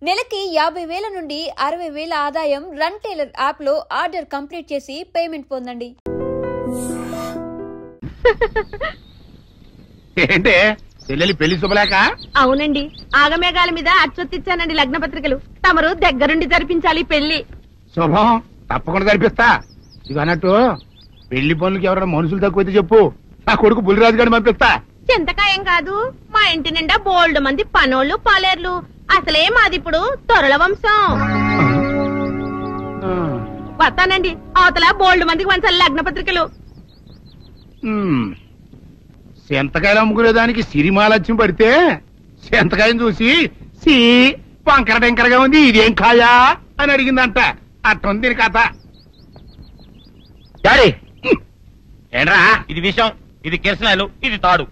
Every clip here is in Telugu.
నెలకి 50,000 నుండి 60,000 ఆదాయం రన్ టైలర్ యాప్ లో ఆర్డర్ కంప్లీట్ చేసి పేమెంట్ పొందండి. ఏంటే చెల్లెలి పెళ్లి శుభలేక? అవునండి, ఆగమేఘాల మీద అచ్చొత్తిచ్చానండి లగ్న పత్రికలు. తమరు దగ్గరుండి జరిపించాలి పెళ్లి. శుభం, తప్పకుండా జరిపిస్తా. ఇక అన్నట్టు పెళ్లి పనులకి ఎవరైనా మనుషులు తక్కువైతే చెప్పు, నా కొడుకు బుల్లిరాజు గారిని పంపిస్తా. చింతకాయం కాదు, మా ఇంటి నిండా బోల్డ్ మంది పనోళ్ళు పాలేర్లు. అసలే మాది ఇప్పుడు తొరల వంశం. వస్తానండి, అవతల బోల్డ్ మందికి వంచాలి లగ్న పత్రికలు. సెంతకాయలు అమ్ముకునేదానికి సిరిమాలత్యం పడితే సెంతకాయని చూసి సి వంకర టెంకరగా ఉంది, ఇదేం కాయా అని అడిగిందంట. అట్టుంది దీని కథ. డాడీ, ఏంట్రా? ఇది విషం, ఇది కిరసనాయలు, ఇది తాడు.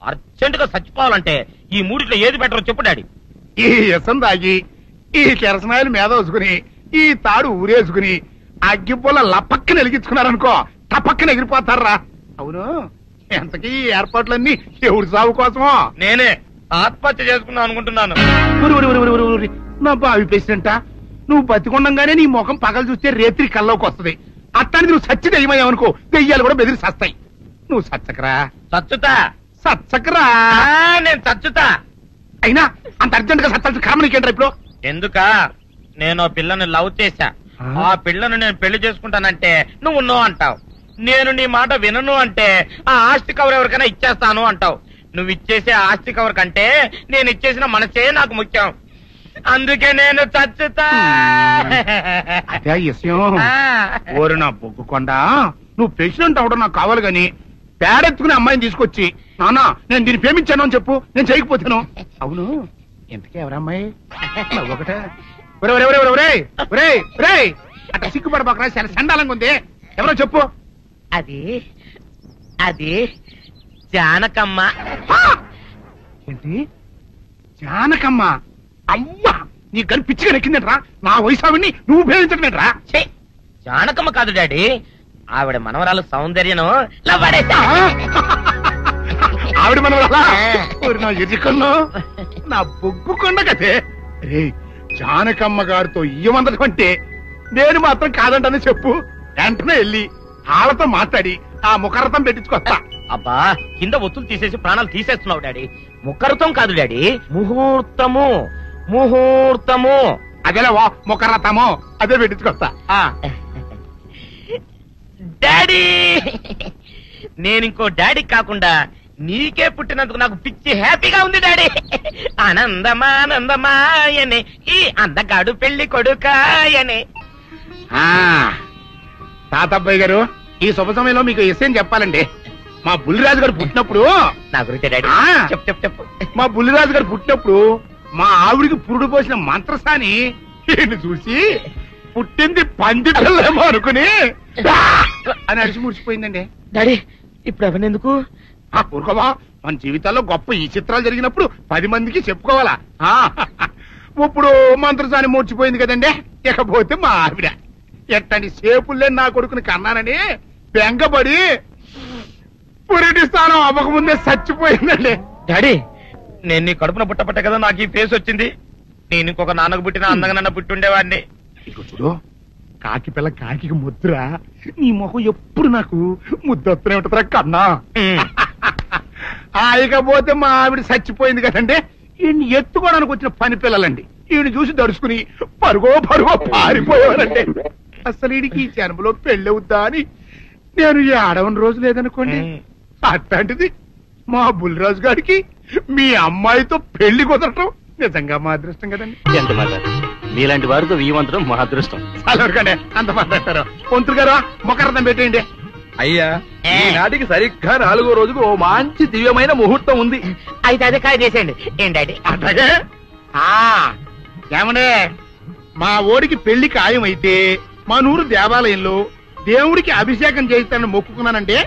అర్జెంట్ గా చచ్చిపోవాలంటే ఈ మూడిట్లో ఏది బెటర్ చెప్పు డాడీ. ఈ ఇసం తాగి ఈ కిరసనాయలు మీద వేసుకుని ఈ తాడు ఊరేసుకుని అగ్గిపుల్ల లపక్కన వెలిగించుకున్నారనుకో, టపక్కన ఎగిరిపోతారా. అవును, ఎంతకీ ఈ ఏర్పాట్లన్నీ ఎవరి సాగు కోసమో? నేనే ఆత్మహత్య చేసుకున్నాను అనుకుంటున్నాను. నా బావి పేసినంట, నువ్వు బతికొండంగానే నీ ముఖం పగలు చూస్తే రేత్రి కల్లోకి వస్తుంది. అట్టానికి నువ్వు సచ్చి దెయ్యమయ్యావనుకో, దెయ్యాలు కూడా బెదిరి సస్తాయి. నువ్వు సచ్చకరా. చచ్చుతా. సచ్చకరా. నేను చచ్చుతా. అయినా అంత అర్జెంట్ గా సత్తాల్సిన కర్మ నీకేంట్రా ఇప్పుడు? ఎందుక, నేను ఆ పిల్లని లవ్ చేశా. ఆ పిల్లను నేను పెళ్లి చేసుకుంటానంటే నువ్వు నో అంటావు. నేను నీ మాట వినను అంటే ఆ ఆస్తి కవర్ ఎవరికైనా ఇచ్చేస్తాను అంటావు. నువ్వు ఇచ్చేసే ఆస్తి కవర్ కంటే నేను ఇచ్చేసిన మనసే నాకు ముఖ్యం. అందుకే నేను చచ్చుతా. అదే విషయం. ఓరు నా బొగ్గుకొండ, నువ్వు ప్రెసిడెంట్ అవడం నాకు కావాలి గాని పేడెత్తుకునే అమ్మాయిని తీసుకొచ్చి నానా నేను దీన్ని ప్రేమించాను అని చెప్పు, నేను చేయకపోతాను. అవును, ఎంతకే ఎవరమ్మాయి? ఒకటే అట్లా సిగ్గుపడబాకరా, చాలా సండాలంగా ఉంది. ఎవరో చెప్పు. అది అది జానకమ్మ. ఏంటి జానకమ్మ? అమ్మా, నీ గని పిచ్చిగా నెక్కిందంట్రా. నా వయసావిని నువ్వు ప్రేమించడమేట్రా? జానకమ్మ కాదు డాడీ, ఆవిడ మనవరాలు సౌందర్యను ఆవిడ మనవరాలా? నా ఎదుకల్లో నా బొగ్గుకొండ కదే. రే, జానకమ్మ గారితో ఇయ్యమందడం అంటే నేను మాత్రం కాదంటని చెప్పు. వెంటనే వెళ్ళి వాళ్ళతో మాట్లాడి ఆ ముఖరథం పెట్టించుకొస్తా. అబ్బా, కింద ఒత్తులు తీసేసి ప్రాణాలు తీసేస్తున్నావు డాడీ. ముఖరథం కాదు డాడీ, ముహూర్తము. ముహూర్తము అదేలా ముఖరథము, అదే పెట్టించుకొస్తా. డాడీ, నేను ఇంకో డాడీ కాకుండా నీకే పుట్టినందుకు నాకు పిచ్చి హ్యాపీగా ఉంది డాడీ. ఆనందమానందమాయనే ఈ అందగాడు పెళ్లి కొడుకాయనే. తాతబ్బాయి గారు, ఈ శుభ సమయంలో మీకు విషయం చెప్పాలండి. మా బుల్లిరాజు గారు పుట్టినప్పుడు నా గురించి డాడీ చెప్పు. మా బుల్లిరాజు గారు పుట్టినప్పుడు మా ఆవిడికి పురుడు పోసిన మంత్రసాని చూసి పుట్టింది పంది పిల్లేమో అనుకుని అని అడిచి ముడిచిపోయిందండి. డాడీ, ఇప్పుడు ఎవరినెందుకు? ఊరుకోవా, మన జీవితాల్లో గొప్ప ఈ చిత్రాలు జరిగినప్పుడు 10 మందికి చెప్పుకోవాలా. ఇప్పుడు మంత్రసాని మూర్చిపోయింది కదండి. ఇకపోతే మా ఆవిడ ఎట్టండి సేపుల్లే నా కొడుకుని కన్నానని బెంగపడి పురిటి స్థానం అవ్వకముందే చచ్చిపోయిందండి. డాడీ, నేను నీ కడుపున పుట్టపట్ట కదా నాకు ఈ ఫేస్ వచ్చింది. నేను ఇంకొక నాన్నకు పుట్టిన అందంగా నన్ను పుట్టుండేవాడిని. ఇక చూడు, కాకి పిల్ల కాకి ముద్దురా. నీ మొహం ఎప్పుడు నాకు ముద్దొత్తనే ఉంటుందిరా కన్నా. ఇకపోతే మా ఆవిడ చచ్చిపోయింది కదండి. ఈయన్ని ఎత్తుకోవడానికి వచ్చిన పని పిల్లలండి ఈయన చూసి దడుచుకుని పరుగో పారిపోయేవారండి. అసలు ఈడికి ఈ జన్మలో పెళ్ళవుద్దా అని నేను ఏడవని రోజు లేదనుకోండి. అట్లాంటిది మా బుల్లిరాజు గారికి మీ అమ్మాయితో పెళ్లి కుదరటం నిజంగా మా అదృష్టం కదండి. ఎంత మాట, మీలాంటి వారితో వీయమంతరం మా అదృష్టం. అలాగే అంత మాట్లాడతారు. పొంతులు గారు మొకరథం పెట్టేయండి. అయ్యా, ఈనాటికి సరిగ్గా 4వ రోజుకు ఓ మంచి దివ్యమైన ముహూర్తం ఉంది. అయితే అదే కాయ చేసేయండి. ఏంటండి? అట్లాగే ఏమనే, మా ఓడికి పెళ్లి ఖాయం అయితే మా నూరు దేవాలయంలో దేవుడికి అభిషేకం చేయిస్తానని మొక్కుకున్నానంటే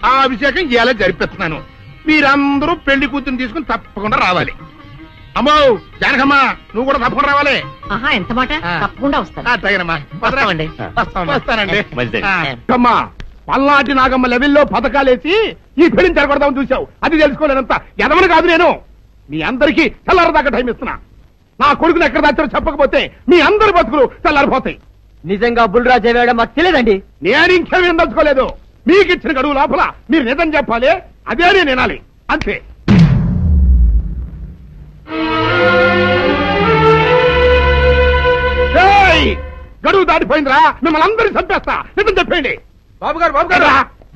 ఆ అభిషేకం ఇలా జరిపిస్తున్నాను. మీరందరూ పెళ్లి కూతురు తీసుకుని తప్పకుండా రావాలి. అమ్మో జానకమ్మ, నువ్వు కూడా తప్పకుండా రావాలి. ఎంత మాట, తప్పకుండా వస్తాను. వస్తానండి. అమ్మా, పల్నాటి నాగమ్మ లెవెల్లో పథకాలేసి ఈ పెళ్లిని జరగొడదామని చూసావు. అది తెలుసుకోలేనంత ఎదవని కాదు నేను. మీ అందరికీ తెల్లారదాకా టైం ఇస్తున్నా. నా కొడుకుని ఎక్కడ దాచారో చెప్పకపోతే మీ అందరి బతుకులు తెల్లారిపోతాయి. నిజంగా బుల్రాజు వేయడం మాకు తెలియదండి. నేను ఇంకేమీ దలుచుకోలేదు. మీకు ఇచ్చిన గడువు లోపల మీరు నిజం చెప్పాలి, అదే నేను వినాలి, అంతే. గడువు దాటిపోయిందిరా, మిమ్మల్ని అందరినీ చంపేస్తా, నిజం చెప్పండి. బాబు గారు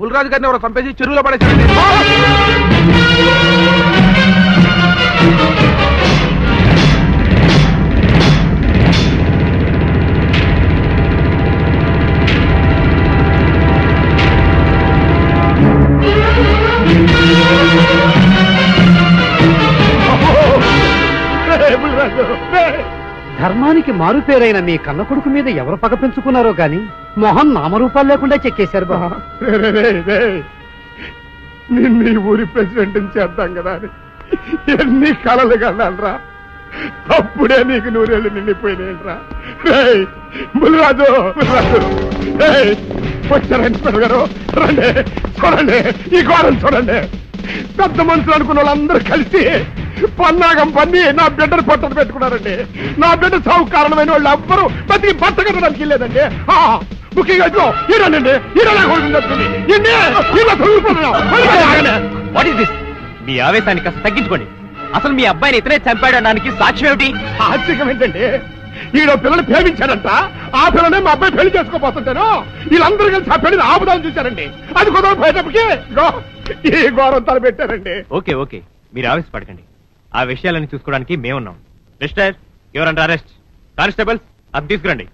బుల్రాజు గారిని ఎవరో చంపేసి చెరువులో పడేసారండి. ధర్మానికి మారుపేరైన మీ కన్న కొడుకు మీద ఎవరు పగ పెంచుకున్నారో గాని మొహం నామరూపాలు లేకుండా చెక్కేశారు బాబా. నిన్ను ఈ ఊరి ప్రెసిడెంట్ చేద్దాం కదా అని ఎన్ని కలలు కన్నారా. అప్పుడే నీకు నూరేళ్ళు నిండిపోయినాయిరా. బుల్రాజు వచ్చారా ఇన్స్పెక్టర్ గారు? రండి, చూడండి ఈ ఘోరం చూడండి. పెద్ద మనుషులు అనుకున్న వాళ్ళందరూ కలిసి పన్నాగం పన్ని నా బిడ్డను పట్టలు పెట్టుకున్నారండి. నా బిడ్డ సాగు కారణమైన వాళ్ళు ఎవ్వరూ బతికి బట్ట కట్టడానికి లేదండి. ముఖ్యంగా ఈడనండి, ఈడనే కొడుతుంది. మీ ఆవేశాన్ని కాస్త తగ్గించుకోండి. అసలు మీ అబ్బాయిని ఇతనే చంపాడడానికి సాక్ష్యం ఏమిటి? ఆశ్చర్యం ఏంటండి, ఈడో పిల్లలు ప్రేమించాడంట. ఆ పిల్లనే మా అబ్బాయి పెళ్లి చేసుకోబోతుంటాను. వీళ్ళందరూ కలిసి ఆ పెళ్లిని ఆపుదాన్ని చూశారండి. అది కుదర పోయేటప్పటికి ఈ ఘోరం తలపెట్టారండి. ఓకే ఓకే, మీరు ఆవేశపడకండి. ఆ విషయాలను చూసుకోవడానికి మేమున్నాం. Mister your under arrest. Constables అది తీసుకురండి.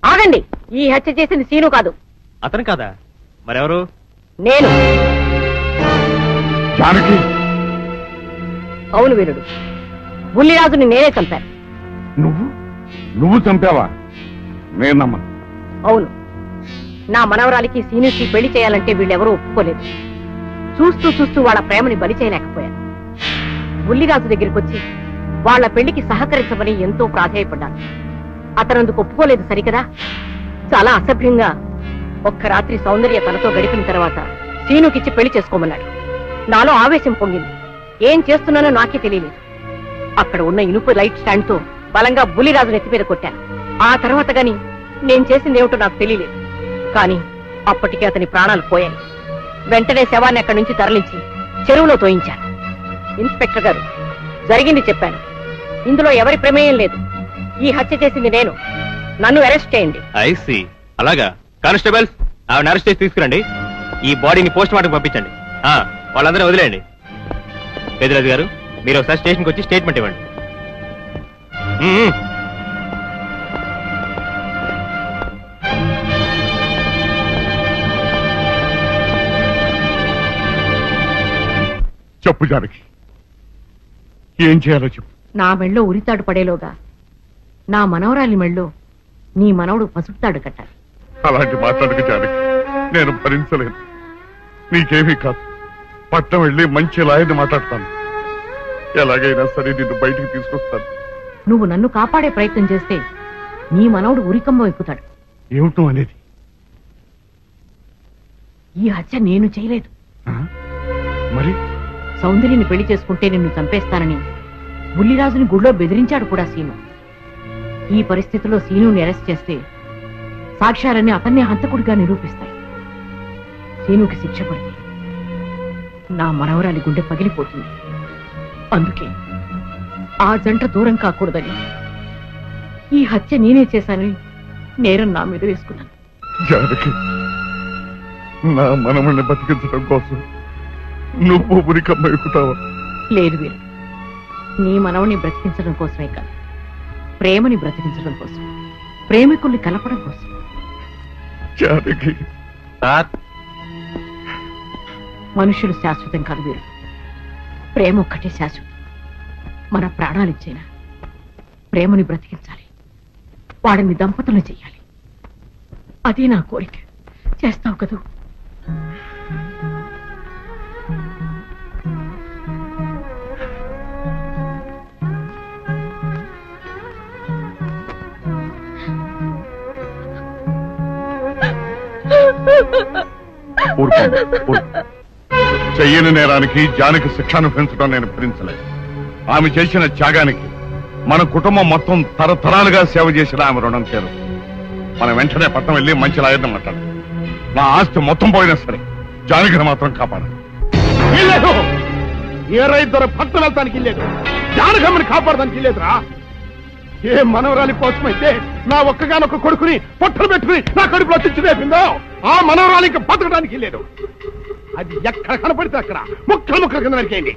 ఆగండి, ఈ హత్య చేసింది సీను కాదు. అతను కాదా? మరెవరు? నేను. జానకి, అవును వీరుడు, బుల్లిరాజుని నేనే చంపాను. నువ్వు చంపావా? నేను నమ్మను. అవును, నా మనవరాలికి సీనుకి పెళ్లి చేయాలంటే వీళ్ళెవరూ ఒప్పుకోలేదు. చూస్తూ చూస్తూ వాళ్ళ ప్రేమని బలి చేయలేకపోయాను. బుల్లిరాజు దగ్గరికి వచ్చి వాళ్ళ పెళ్లికి సహకరించమని ఎంతో ప్రాధేయపడ్డాను. అతనందుకు ఒప్పుకోలేదు సరికదా. చాలా అసభ్యంగా ఒక్క రాత్రి సౌందర్య తనతో గడిపిన తర్వాత సీనుకిచ్చి పెళ్లి చేసుకోమన్నాడు. నాలో ఆవేశం పొంగింది. ఏం చేస్తున్నానో నాకే తెలియలేదు. అక్కడ ఉన్న ఇనుపు లైట్ స్టాండ్ తో బలంగా బుల్లిరాజు నెత్తి మీద కొట్టాను. ఆ తర్వాత గాని నేను చేసిందేమిటో నాకు తెలియలేదు. కానీ అప్పటికే అతని ప్రాణాలు పోయాయి. వెంటనే శవాన్ని అక్కడి నుంచి తరలించి చెరువులో తోయించాను. ఇన్స్పెక్టర్ గారు, జరిగింది చెప్పాను. ఇందులో ఎవరి ప్రమేయం లేదు. ఈ హత్య చేసింది నేను. నన్ను అరెస్ట్ చేయండి. ఐసి అలాగా. కానిస్టేబుల్స్ ఆవిడ అరెస్ట్ చేసి తీసుకురండి. ఈ బాడీని పోస్ట్ మార్టం పంపించండి. వాళ్ళందరూ వదిలేయండి. పెద్దరాజు గారు, మీరు ఒకసారి స్టేషన్కి వచ్చి స్టేట్మెంట్ ఇవ్వండి. చెప్పు జానకి, ఏం చేయాలో చెప్పు. నా మెళ్ళో ఉరితాడు పడేలోగా నా మనవరాలి మెళ్ళో నీ మనవడు పసుపుతాడు కట్టాలి. అలాంటి మాట్లాడక జానకి, నేను భరించలేను. నీకేమీ కాదు, పట్నం వెళ్ళి మంచి లాయర్ని మాట్లాడతాను. ఎలాగైనా సరే నిన్ను బయటికి తీసుకొస్తాను. నువ్వు నన్ను కాపాడే ప్రయత్నం చేస్తే నీ మనవడు ఉరికంబం ఎక్కుతాడు. ఏమిటో అనేది? ఈ హత్య నేను చేయలేదు. మరి సౌందర్యని పెళ్లి చేసుకుంటే నిన్ను చంపేస్తానని బుల్లిరాజుని గుళ్ళో బెదిరించాడు కూడా సీను. ఈ పరిస్థితిలో సీనుని అరెస్ట్ చేస్తే సాక్ష్యాలన్నీ అతన్నే హంతకుడిగా నిరూపిస్తాయి. సీనుకి శిక్ష పడితే నా మనవరాలి గుండె పగిలిపోతుంది. అందుకే ఆ జంట దూరం కాకూడదని ఈ హత్య నేనే చేశానని నేరం నా మీద వేసుకున్నాను. జానకి, నా మనమని బతికించడం కోసం నువ్వు ఉరికమ్మ ఎక్కుతావా? లేదు వీరు, నీ మనవని బ్రతికించడం కోసమే కాదు, ప్రేమని బ్రతికించడం కోసం, ప్రేమికుల్ని కలపడం కోసం. జానకి, మనుషులు శాశ్వతం కాదు వీరు, ప్రేమ ఒక్కటే శాశ్వతం. మన ప్రాణాలిచ్చైనా ప్రేమని బ్రతికించాలి, వాడిని దంపతులు చెయ్యాలి. అదే నా కోరిక. చేస్తావు కదూ? చెయ్యని నేరానికి జానకి శిక్ష అనుభవించడం నేను భరించలేదు. ఆమె చేసిన త్యాగానికి మన కుటుంబం మొత్తం తరతరాలుగా సేవ చేసిన ఆమె రుణం చేరు. మనం వెంటనే పట్టణం వెళ్ళి మంచి లాయర్ని మాట్లాడు. నా ఆస్తి మొత్తం పోయినా సరే జానకిని మాత్రం కాపాడాలి. ఏ రైతు పట్టణం వెళ్తానికి లేదు, జానకమ్మని కాపాడడానికి లేదురా. ఏ మనవరాలి కోసమైతే నా ఒక్కగానొక్క కొడుకుని పొట్టలు పెట్టుకుని నా కడుపులో తెచ్చి వేపిందో ఆ మనవరాలి ఇంకా బతకడానికి లేదు. అది ఎక్కడ కనపడితే అక్కడ ముక్కలు ముక్కల కింద నరికేయండి.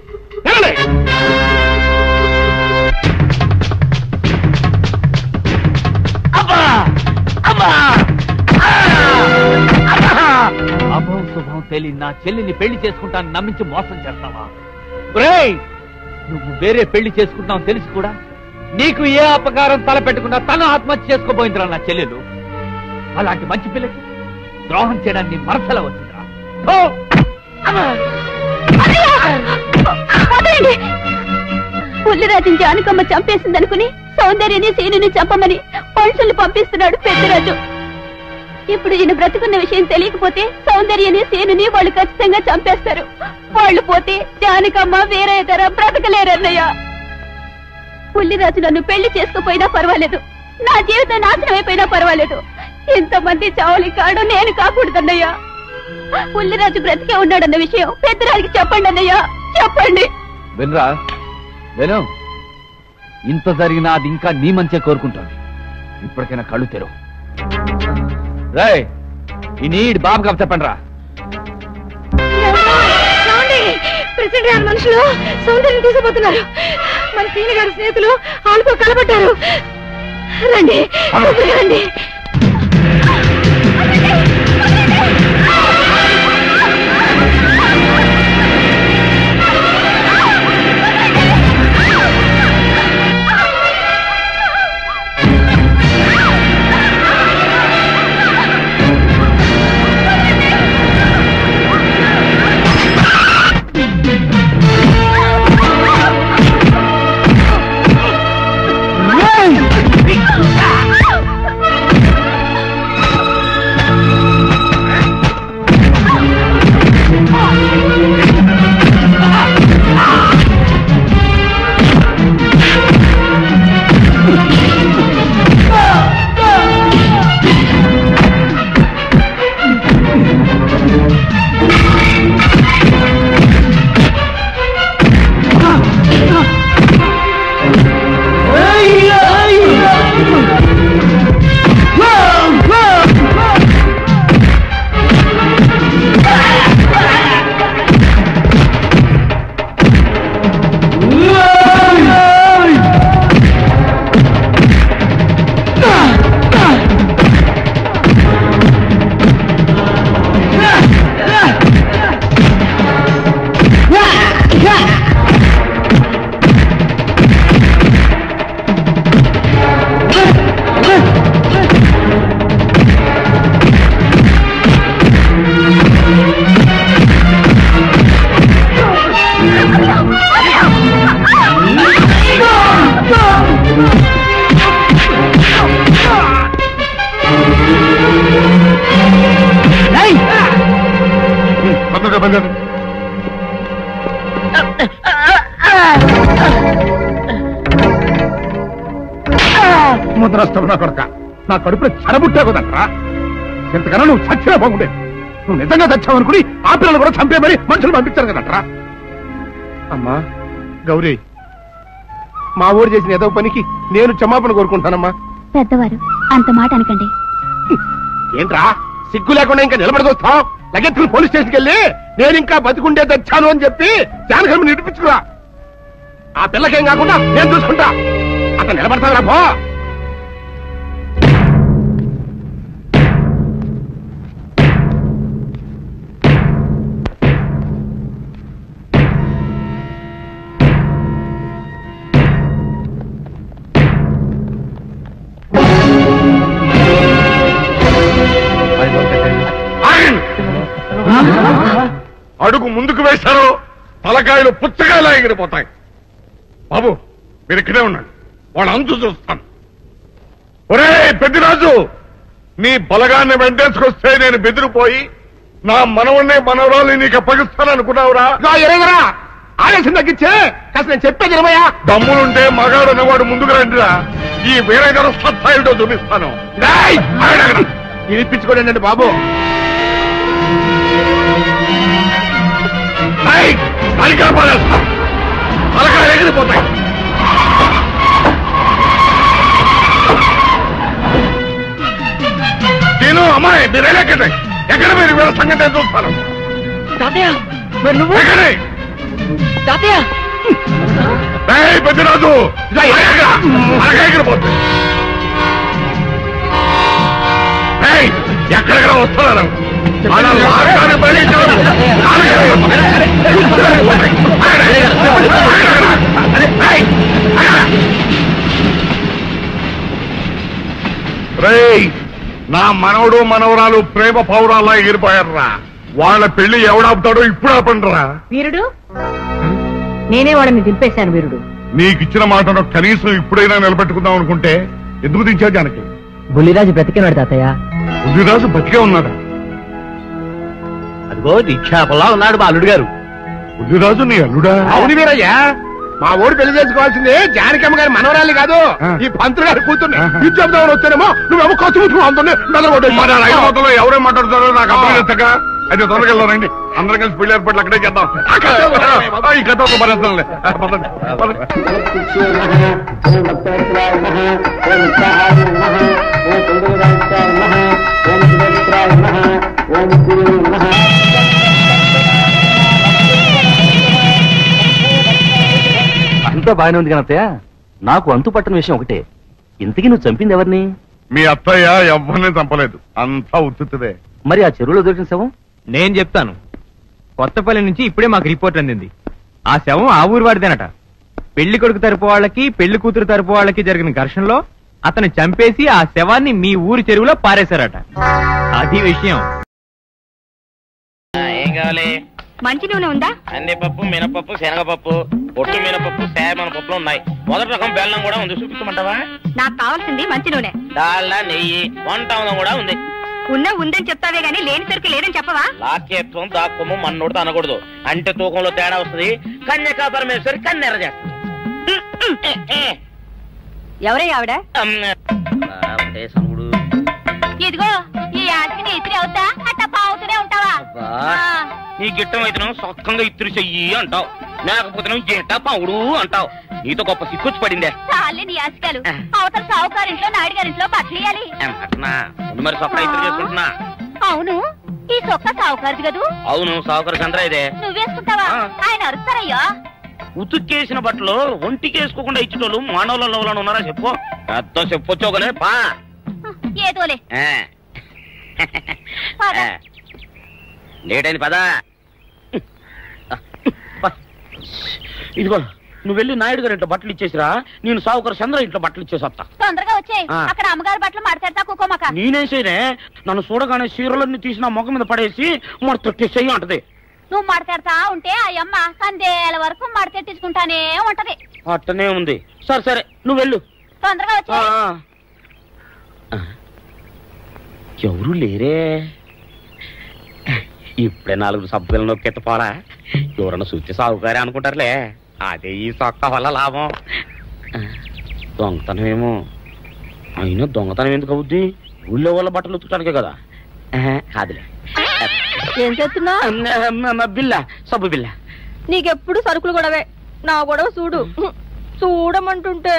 అభం శుభం తెలియని నా చెల్లిని పెళ్లి చేసుకుంటాను నమ్మించి మోసం చేస్తావా? నువ్వు వేరే పెళ్లి చేసుకుంటావు తెలిసి కూడా నీకు ఏ అపకారం తలపెట్టకుండా తన ఆత్మహత్య చేసుకోబోయిందిరా నా చెల్లెలు. అలాంటి మంచి పిల్లకి ద్రోహం చేయడానికి మనసలా వచ్చిందిరా. పుల్లిరాజుని జానకమ్మ చంపేసిందనుకుని సౌందర్యని సీనుని చంపమని మనుషుల్ని పంపిస్తున్నాడు పెద్దరాజు. ఇప్పుడు ఈయన బ్రతుకున్న విషయం తెలియకపోతే సౌందర్యని సీనుని వాళ్ళు ఖచ్చితంగా చంపేస్తారు. వాళ్ళు పోతే జానకమ్మ వేరే ధర బ్రతకలేరన్నయ్య. పుల్లిరాజు నన్ను పెళ్లి చేసుకుపోయినా పర్వాలేదు, నా జీవితం నాశనం అయిపోయినా పర్వాలేదు, ఇంతమంది చావలి కాడు నేను కాకూడదన్నయ్యా. పుల్లిరాజు బ్రతికే ఉన్నాడన్న విషయం పెద్దరాజుకి చెప్పండి అన్నయ్యా, చెప్పండి. వినరా విను, ఇంత జరిగినా అది ఇంకా నీ మంచిగా కోరుకుంటోంది. ఇప్పటికైనా కళ్ళు తెరు. రాయ్ ఈ నీడ్ బాబు కప్ చెప్పండి రా. ప్రెసిడెంట్ గారి మనుషులు సౌందర్యం తీసుకుపోతున్నారు. మన సీని గారి స్నేహితులు వాళ్ళతో కలబడ్డారు. రండి రండి. ముద్రస్తావు నా కొడక, నా కడుపులో చెరబుట్టా కదట్రా. ఇంతకన్నా నువ్వు చచ్చినా బాగుండేది. నువ్వు నిజంగా చచ్చావనుకుని ఆ పిల్లలు కూడా చంపే మరి మనుషులు పంపించారు కదట్రా. అమ్మా గౌరీ, మా ఊరు చేసిన ఏదో పనికి నేను క్షమాపణ కోరుకుంటానమ్మా. పెద్దవారు అంత మాట అనకండి. ఏంట్రా సిగ్గు లేకుండా ఇంకా నిలబడదొస్తావు? లగెత్తులు పోలీస్ స్టేషన్కి వెళ్ళి నేను ఇంకా బతికుండే తెచ్చాను అని చెప్పి జానకమ్మని నిడిపించుకురా. ఆ పిల్లకేం కాకుండా నేను చూసుకుంటా. అతను నిలబడతాను రా పో. అడుగు ముందుకు వేశారో తలకాయలు పుచ్చకాయలా ఎగిరిపోతాయి. బాబు మీరు ఇక్కడే ఉండండి, వాళ్ళ అంతు చూస్తాను. ఒరే పెద్దిరాజు, నీ బలగాన్ని వెంటేసుకొస్తే నేను బెదిరిపోయి నా మనవన్నే మనవరాలు నీకు అప్పగిస్తాననుకున్నావురా? ఆవేశం తగ్గించే కాస్త నేను చెప్పేది నిలమయ్యా. దమ్ములుంటే మగాడు అన్నవాడు ముందుకు రండిరా. ఈ వేరే గారు సత్తాయిటో చూపిస్తాను. వినిపించుకోండి బాబు. తలకాయలు ఎగిరిపోతాయి. నేను అమ్మాయి మీరు ఎక్కడే ఎక్కడ మీరు వీళ్ళ సంగతి చూస్తాను. పెద్దరాజు ఎగిరిపోతుంది. ఎక్కడెక్కడ వస్తున్నారు నా మనవడు మనవరాలు ప్రేమ పౌరాల్లా ఎగిరిపోయారా. వాళ్ళ పెళ్లి ఎవడాపుతాడో ఇప్పుడు ఆపండిరా. వీరుడు నేనే వాళ్ళని దింపేశాను. వీరుడు నీకిచ్చిన మాటను కనీసం ఇప్పుడైనా నిలబెట్టుకుందాం అనుకుంటే ఎందుకు దించావు జానకి? బుల్లిరాజు బ్రతికినాడు తాతయ్య. బుల్లిరాజు బతికే ఉన్నాడా? అదిగో దీక్షాపలా ఉన్నాడు మా అల్లుడు గారు. బుల్లిరాజు నీ అల్లుడా? అవును వీరయ్యా, మా ఓడి పెళ్లి చేసుకోవాల్సిందే జానకమ్మ గారి మనవరాలి కాదు, ఈ పంతులు గారి కూతుర్ని. ఇది చెప్దామని వస్తేనేమో నువ్వేమో ఖర్చు ముట్టుకుని అందులో మొత్తంలో ఎవరేం మాట్లాడుతారో నాకు అర్థం చేస్తాక అయితే త్వరగా వెళ్దానండి. అందరం కలిసి పెళ్లి ఏర్పాట్లు అక్కడే చేద్దాం. ఈ కథ భరిస్తానులే. అంతా బాగానే ఉంది కనత్తయ్య. నాకు అంతు పట్టని విషయం ఒకటే, ఇంతకీ నువ్వు చంపింది ఎవరిని? మీ అత్తయ్య ఎవరిని చంపలేదు, అంతా ఉత్తుదే. మరి ఆ చెరువులో దొరికిన శవం? నేను చెప్తాను. కొత్తపల్లి నుంచి ఇప్పుడే మాకు రిపోర్ట్ అందింది. ఆ శవం ఆ ఊరు వాడిదేనట. పెళ్లి కొడుకు తరపు వాళ్ళకి పెళ్లి కూతురు తరపు వాళ్ళకి జరిగిన ఘర్షణలో అతను చంపేసి ఆ శవాన్ని మీ ఊరి చెరువులో పారేశారట. అది విషయం. ఏం కావాలి? మంచి నూనె ఉందా? కందిపప్పు, మినపప్పు, శనగపప్పు, పొట్టు మినపప్పు, సేమన పప్పులు ఉన్నాయి. మొదటి రకం బెల్లం కూడా ఉంది, చూపించమంటావా? నాకు కావాల్సింది మంచి నూనె. డాల్డా, నెయ్యి, వంట కూడా ఉంది. ఉందని చెప్తావే గానీ లేని సరికి లేదని చెప్పవా? లాక్యత్వం దాక్కుము మన్నోడు అనకూడదు, అంటే తూకంలో తేడా వస్తుంది. కన్యకా పరమేశ్వరి కన్నెర చేస్తుంది. ఎవరయ్య ఆవిడ? సముడు ఇదిగో ఈ ఆటకి నీ ఇస్త్రీ అవుతా అట్లా పావుతూనే ఉంటావా? నీ గిట్టం అయితే సొక్కంగా ఇత్తురు చెయ్యి అంటావు, లేకపోతే గిట్ట పావుడు అంటావు. నీతో గొప్ప సిక్కుచ్చి పడిందే. చాలే నీ ఆశకాలు. అవతల సావుకారింట్లో నాయుడు గారింట్లో బట్టలేయాలి. మరి సొక్క ఇత్తురు చేసుకుంటున్నా. అవును, ఈ సొక్క సావుకారిది కదూ? అవును, సావుకారు చంద్ర ఇదే. నువ్వేసుకుంటావా? ఆయన అరుస్తారయ్యా. ఉతుక్కేసిన బట్టలు ఒంటికి వేసుకోకుండా ఇచ్చేటోళ్ళు మానవులలో ఉన్నారా చెప్పు? పెద్ద చెప్పొచ్చోగలే పా. ఏదోలే లేటైంది పదా. ఇదిగో నువ్వు వెళ్ళి నాయుడు గారి ఇంట్లో బట్టలు ఇచ్చేసిరా, నేను సావుకారు చంద్ర ఇంట్లో బట్టలు ఇచ్చేసి వస్తా. తొందరగా వచ్చే. అక్కడ అమ్మగారి బట్టలు మాడతాడతా కుకోమక. నేనేం చేయనే, నన్ను చూడగానే చీరలన్నీ తీసి నా ముఖం మీద పడేసి మడతెట్టేసేయి అంటది. నువ్వు మడతెడతా ఉంటే ఆ అమ్మ సందేల వరకు మడతెట్టించుకుంటానే ఉంటది. అట్టనే ఉంది. సరే సరే నువ్వు వెళ్ళు. తొందరగా వచ్చే. ఎవరు లేరే, ఇప్పుడే 4 సభ్యులను నొక్కెత్తపోరా. ఎవరన్నా చూస్తే సాగుకారే అనుకుంటారులే. అదే ఈ సొక్క వల్ల లాభం. దొంగతనమేమో. అయినా దొంగతనం ఎందుకు అవుద్ది? ఊళ్ళో వాళ్ళ బట్టలు ఉతుకడానికే కదా. కాదులే. ఏం చేస్తున్నా? బిల్ల, సబ్బు బిల్ల. నీకెప్పుడు సరుకులు గొడవే. నా గొడవ చూడు. చూడమంటుంటే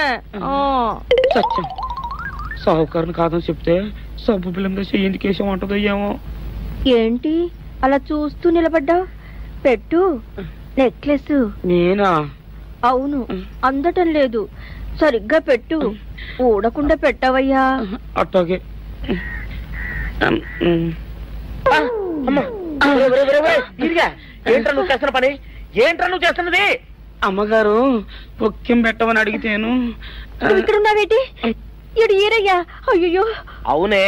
సత్యం, సాహుకారుని కాదని చెప్తే సబ్బు బిల్ల మీద ఎందుకు వేసామంటుందో ఏమో. ఏంటి అలా చూస్తూ నిలబడ్డావు? పెట్టు. నెక్లెస్. నేనా? అవును, అందటం లేదు. సరిగ్గా పెట్టు. ఊడకుండా పెట్టవయ్యా. అట్టాగే. ఏంట్రా నువ్వు చేస్తున్న పని? ఏంట్రా నువ్వు చేస్తున్నది? అమ్మగారు పొక్కెం పెట్టమని అడిగితేను. ఇక్కడ ఉన్నావేటి? ఇడు ఈరయ్యా. అయ్యో. అవునే,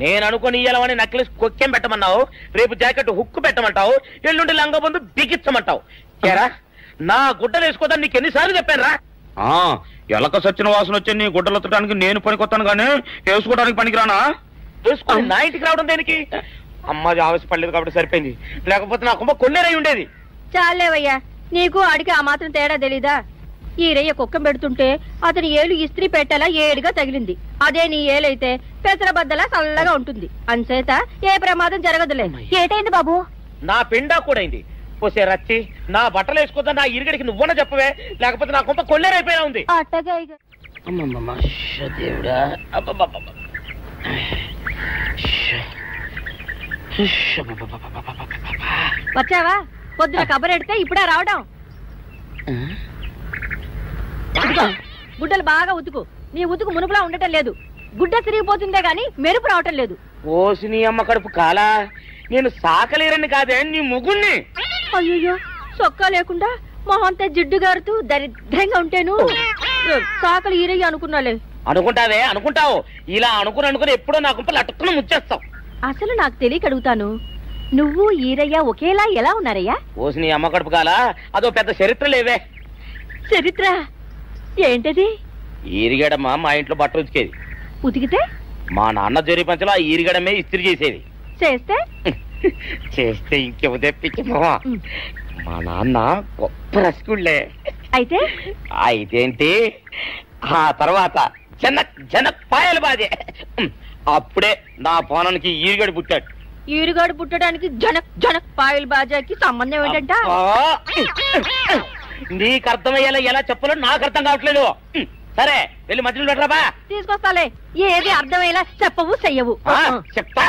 నేను అనుకుని ఇయ్యాలని నెక్లెస్ కొక్కెం పెట్టమన్నావు, రేపు జాకెట్ హుక్కు పెట్టమంటావు, ఎల్లుండి లంగబందు బిగించమంటావు. ఏరా, నా గుడ్డలు వేసుకోదని నీకు ఎన్నిసార్లు చెప్పానురా? ఎలక సచ్చిన వాసన వచ్చి నీ గుడ్డలు ఎత్తడానికి నేను పనికొత్తాను కానీ వేసుకోవడానికి పనికిరానా? వేసుకుని నా ఇంటికి రావడం దేనికి? అమ్మాది ఆవేశపడలేదు కాబట్టి సరిపోయింది, లేకపోతే నా కుమ్మ కొన్నేరై ఉండేది. చాలేవయ్యా, నీకు ఆడికి ఆ మాత్రం తేడా తెలీదా? ఈరయ్య కుక్కం పెడుతుంటే అతని ఏలు ఇస్త్రీ పెట్టేలా ఏడుగా తగిలింది. అదే నీ ఏలైతే పెసరబద్దలా చల్లగా ఉంటుంది. అంచేత ఏ ప్రమాదం జరగదులే. ఏటైంది బాబు? నా పిండా కూడా అయింది. పోసే రచ్చి నా బట్టలు వేసుకోద్దా, నా ఇరుగడికి నువ్వున చెప్పవే, లేకపోతే నా కొంత కొల్లేరైపోయినా ఉంది. దేవుడా, వచ్చావా? పొద్దున కబరెడితే ఇప్పుడే రావడం. గుడ్డలు బాగా ఉతుకు. నీ ఉతుకు మునుపులా ఉండటం లేదు. గుడ్డ తిరిగిపోతుందే గాని మెరుపు రావటం లేదు. ఓసి నీ అమ్మ కడుపు కాలా, నేను సాకలేరని కాదే నీ ముగుణ్ణి. అయ్యో, సొక్కా లేకుండా మొహంతా జిడ్డు గారుతూ దరిద్రంగా ఉంటేను సాకలి ఈరయ్య అనుకున్నాలే. అనుకుంటావే, అనుకుంటావు. ఇలా అనుకుని ఎప్పుడో నా గుంపలు అటుక్కుని ముచ్చేస్తావు. అసలు నాకు తెలియక అడుగుతాను, నువ్వు ఈరయ్య ఒకేలా ఎలా ఉన్నారయ్యా? ఓసి నీ అమ్మ కడుపు కాలా, అదో పెద్ద చరిత్ర లేవే. చరిత్ర ఏంటది? ఈరిగడమ్మ మా ఇంట్లో బట్టలు ఉతికేది. ఉతికితే మా నాన్న జరి పంచలో ఆ ఈరిగడమే ఇస్త్రీ చేసేది. చేస్తే చేస్తే ఇంకెవ తెప్పించమో. మా నాన్న గొప్ప రసికుళ్ళే. అయితే అయితేంటి, ఆ తర్వాత జనక్ పాయలు బాధే. అప్పుడే నా పోనానికి ఈరిగడు పుట్టాడు. ఈరుగాడు పుట్టడానికి జనక్ పాయల్ బాజాకి సంబంధం ఏంటంట? నీకు అర్థమయ్యేలా ఎలా చెప్పాలో నాకు అర్థం కావట్లేదు. సరే వెళ్ళి మధ్యలో పెట్టరాబా. తీసుకొస్తాలే. ఏది అర్థమయ్యేలా చెప్పవు చెయ్యవు. చెప్తా.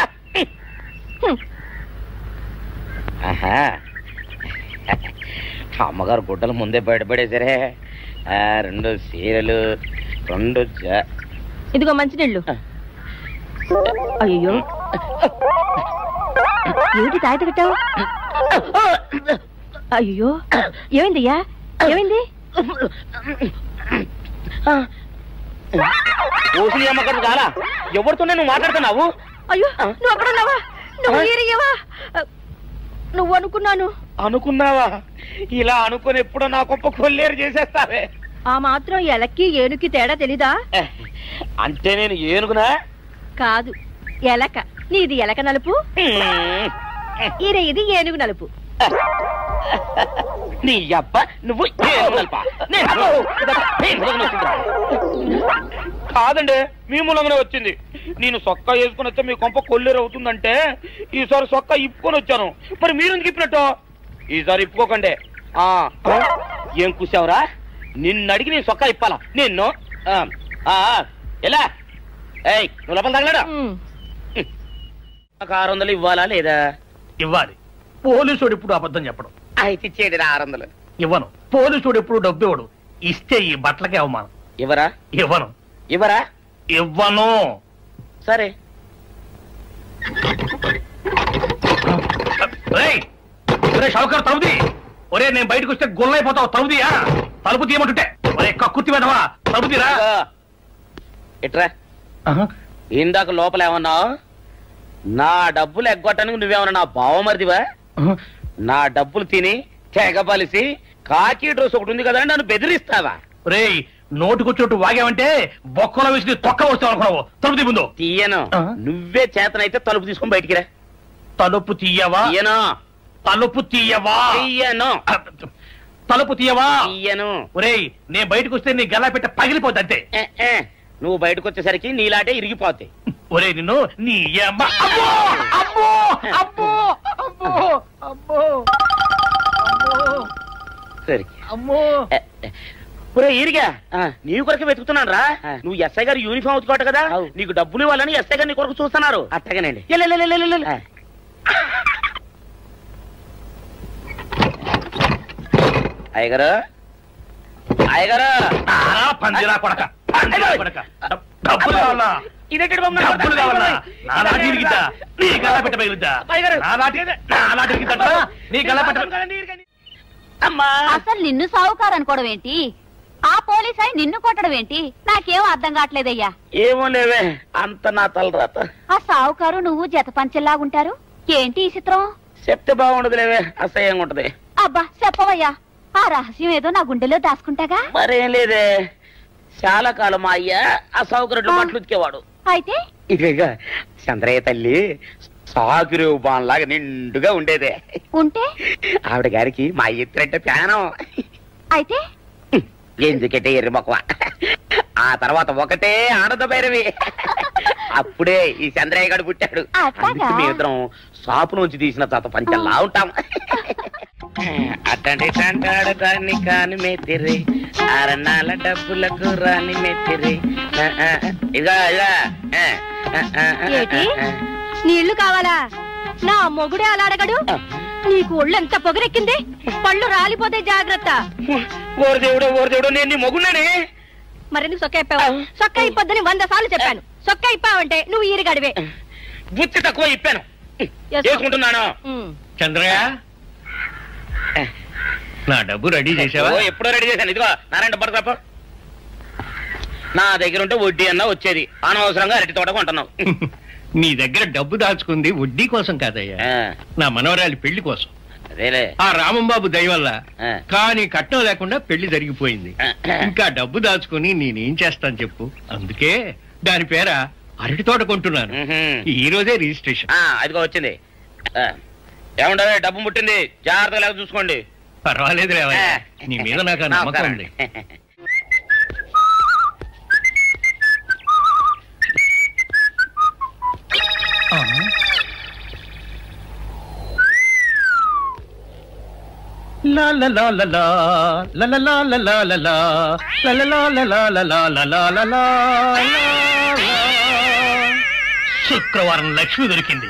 అమ్మగారు గుడ్డలు ముందే బయటపడేసరే. 2 చీరలు, 2 ఇదిగో మంచినీళ్ళు. అయ్యో, ఏమిటి తాయిత కట్టావు? అయ్యో, ఏమైందయ్యా? ఏమైంది? ఓసి అమ్మగారు కాలా, ఎవరితోనే నువ్వు మాట్లాడుతున్నావు? అయ్యో, నువ్వు అక్కడున్నావా? నువ్వు ఈరయ్యవా? నువ్వు అనుకున్నావా? ఇలా అనుకుని ఎప్పుడో నా గొప్ప కొల్లేరు చేసేస్తావే. ఆ మాత్రం ఎలక్కి ఏనుకి తేడా తెలీదా? అంటే నేను ఏనుగునా? కాదు, ఎలక. నీది ఎలక నలుపు, ఈరయ్యది ఏనుగు నలుపు. నీ అబ్బ నువ్వు కాదండి, మీ మూలంగానే వచ్చింది. నేను సొక్కా వేసుకుని వస్తే మీ కొంప కొల్లేరు అవుతుందంటే ఈసారి సొక్కా ఇప్పుకొని వచ్చాను. మరి మీరు ఎందుకు ఇప్పినట్టు? ఈసారి ఇప్పుకోకండి. ఏం కూసావురా? నిన్ను అడిగి నేను సొక్కా ఇప్పాలా? నిన్ను ఎలా? ఏయ్, నువ్వు లోపల తగలడా? నాకు 600 ఇవ్వాలా లేదా? ఇవ్వాలి. పోలీసుడు ఇప్పుడు అబద్ధం చెప్పడం. అయితే ఇచ్చేయండి 600. ఇవ్వను. పోలీసుడు ఎప్పుడు డబ్బు ఇవ్వడు. ఇస్తే ఈ బట్టలకే అవమానం. ఇవ్వరా? ఇవ్వను. సరే. షౌకర్ తలుపుది. ఒరే, నేను బయటకు వస్తే గొల్లైపోతావు. తలుపుదియా? తలుపు తీయమంటుంటే ఒరే కక్కుర్తి వెదవా, తలుపు తీరా. ఇట్రా. ఇందాక లోపల ఏమన్నావు? నా డబ్బులు ఎగ్గొట్టడానికి నువ్వేమన్నా నా బావమరిదివా? నా డబ్బులు తిని తెగబలిసి కాకి డ్రెస్ ఒకటి ఉంది కదా నన్ను బెదిరిస్తావా? రే, నోటుకొచ్చినట్టు వాగావంటే బొక్కలో వేసి తొక్క వస్తావు అనుకున్నావు. తలుపు తీ ముందు. తీయను. నువ్వే చేతనైతే తలుపు తీసుకొని బయటికి రా. తలుపు తీయవా? తలుపు తీయవా? తీయను. తలుపు తీయవా? తీయను. ఒరేయ్, నేను బయటకు వస్తే నీ గల్లా పెట్ట పగిలిపోద్ది అంతే. నువ్వు బయటకు వచ్చేసరికి నీలాటే ఇరిగిపోతాయి. ఒరే, నిన్ను నీ అమ్మ. సరే ఒరే ఇరిగా, నీ కొరకు వెతుకుతున్నాను రా. నువ్వు ఎస్ఐ గారు యూనిఫామ్ అవుతుకోట కదా, నీకు డబ్బులు ఇవ్వాలని ఎస్ఐ గారు నీ కొరకు చూస్తున్నారు. అట్టగానండి. అయ్యగారు, పందిరా కొడక, డబ్బులు కావాలా? ఇదేంటి డబ్బులు కావాలా? నా నాటి ఇరిగిద్దా? నీ గల్లా పెట్ట పగిలిద్దా? నీ గల్లా పెట్ట. అసలు నిన్ను సావుకారు అనుకోవడం ఏంటి? ఆ పోలీస్ అయి నిన్ను కొట్టడం ఏంటి? నాకేం అర్థం కావట్లేదయ్యా. ఏమో లేవే, అంత నా తలరాత. ఆ సావుకారు నువ్వు జత పంచెల్లాగుంటారు ఏంటి ఈ చిత్రం? చెప్తే బాగుండదు లేవే, అసహ్యంగా ఉంటది. అబ్బా చెప్పవయ్యా, ఆ రహస్యం ఏదో నా గుండెలో దాచుకుంటాగా. మరేం లేదే, చాలా కాలం మా అయ్య ఆ సౌకర్యం బట్టలు ఉతికేవాడు. అయితే ఇదిగా చంద్రయ్య తల్లి సాగురేవు బాన్లాగా నిండుగా ఉండేదే. ఉంటే ఆవిడ గారికి మా ఇద్దరంటే ప్యానం. అయితే ఎందుకంటే ఎర్రి మొక్కవ. ఆ తర్వాత ఒకటే ఆనంద భైరవి. అప్పుడే ఈ చంద్రయ్య గారు పుట్టాడు. అందుకే మీ ఇద్దరం షాపు నుంచి తీసిన తర్వాత పంచల్లా ఉంటాం. అట్టండి తంటాడు దాన్ని కాని మెత్తిరి అరణాల డబ్బులకు రాని మెత్తిరి. ఇదా నీళ్లు కావాలా? నా మొగుడే అలా అడగడు. నీకు ఒళ్ళెంత పొగరెక్కింది, పళ్ళు రాలిపోతే జాగ్రత్త. ఓరు దేవుడు నేను నీ మొగున్నానే. మరెందుకు సొక్క ఇప్పావు? సొక్క ఇప్పొద్దని 100 సార్లు చెప్పాను. సొక్క ఇప్పావంటే నువ్వు ఈరిగడివే. బుద్ధి తక్కువ ఇప్పాను, చేసుకుంటున్నాను. చంద్రయ్య, నా డబ్బు రెడీ చేసావా? ఎప్పుడో రెడీ చేశాను. ఇదిగో నారాయణ డబ్బు తప్ప నా దగ్గర ఉంటే వడ్డీ అన్నా వచ్చేది. అనవసరంగా అరటి తోట కొంటున్నావు. నీ దగ్గర డబ్బు దాచుకుంది వడ్డీ కోసం కాదయ్యా, నా మనవరాలి పెళ్లి కోసం. ఆ రామంబాబు దయ వల్ల కానీ కట్నం లేకుండా పెళ్లి జరిగిపోయింది. ఇంకా డబ్బు దాచుకుని నేనేం చేస్తాను చెప్పు. అందుకే దాని పేర అరటి తోట కొంటున్నాను. ఈ రోజే రిజిస్ట్రేషన్. అదిగో వచ్చింది. ఏముండవే, డబ్బు ముట్టింది, జాగ్రత్తగా చూసుకోండి. పర్వాలేదు లేవయ్యా, నీ మీద నాకు నమ్మకం ఉంది. శుక్రవారం లక్ష్మి దొరికింది.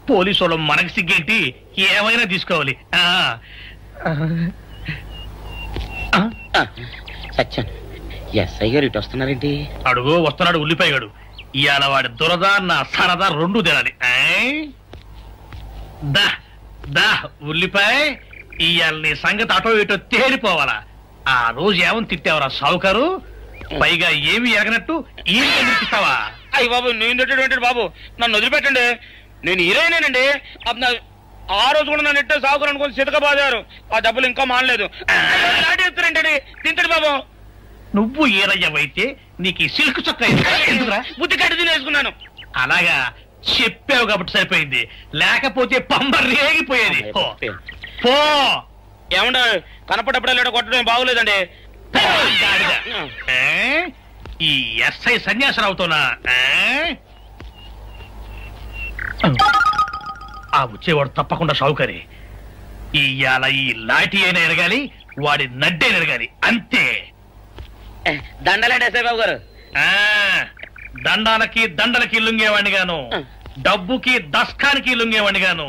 పోలీసు వాళ్ళు మనకి సిగ్గేంటి, ఏమైనా తీసుకోవాలి. సత్యం, ఎస్ఐ గారు ఇటు వస్తున్నారేంటి? అడుగు వస్తున్నాడు ఉల్లిపాయగాడు. ఇవాళ వాడి దురద నా సరదా రెండు తినాలి. దా దా ఉల్లిపాయ, ఇవాళ నీ సంగతి అటో ఇటో తేలిపోవాలా. ఆ రోజు ఏమని తిట్టావరా సావుకారు? పైగా ఏమి ఎరగనట్టు ఈ నిర్పిస్తావా? అయ్యి బాబు, నేను తిట్టేటువంటి బాబు, నన్ను వదిలిపెట్టండి. నేను హీరోయినేనండి. ఆ రోజు కూడా నన్ను ఇట్టే సాగుకుని అనుకుని సితకబాదారు. ఆ డబ్బులు ఇంకా మానలేదు. ఎత్తురంటే తింటాడు బాబు. నువ్వు ఏరయ్యవైతే నీకు ఈ సిల్క్ చొక్కా బుద్ధి కట్టి తినేసుకున్నాను. అలాగా చెప్పావు కాబట్టి సరిపోయింది, లేకపోతే పంబ రేగిపోయేది. పో. ఏమండ కనపడప్పుడే లేట కొట్టడం బాగోలేదండి. ఈ ఎస్ఐ సన్యాసరావుతోనా? ఆ వచ్చేవాడు తప్పకుండా షావుకరి. ఇవాళ ఈ లాఠీ అయినా ఎరగాలి, వాడి నడ్డే ఎరగాలి, అంతే. దండలేండి ఎస్ఐ బాబు గారు. దండాలకి దండలకి లొంగేవాడిని గాను, డబ్బుకి దస్కానికి లొంగేవాడిని గాను.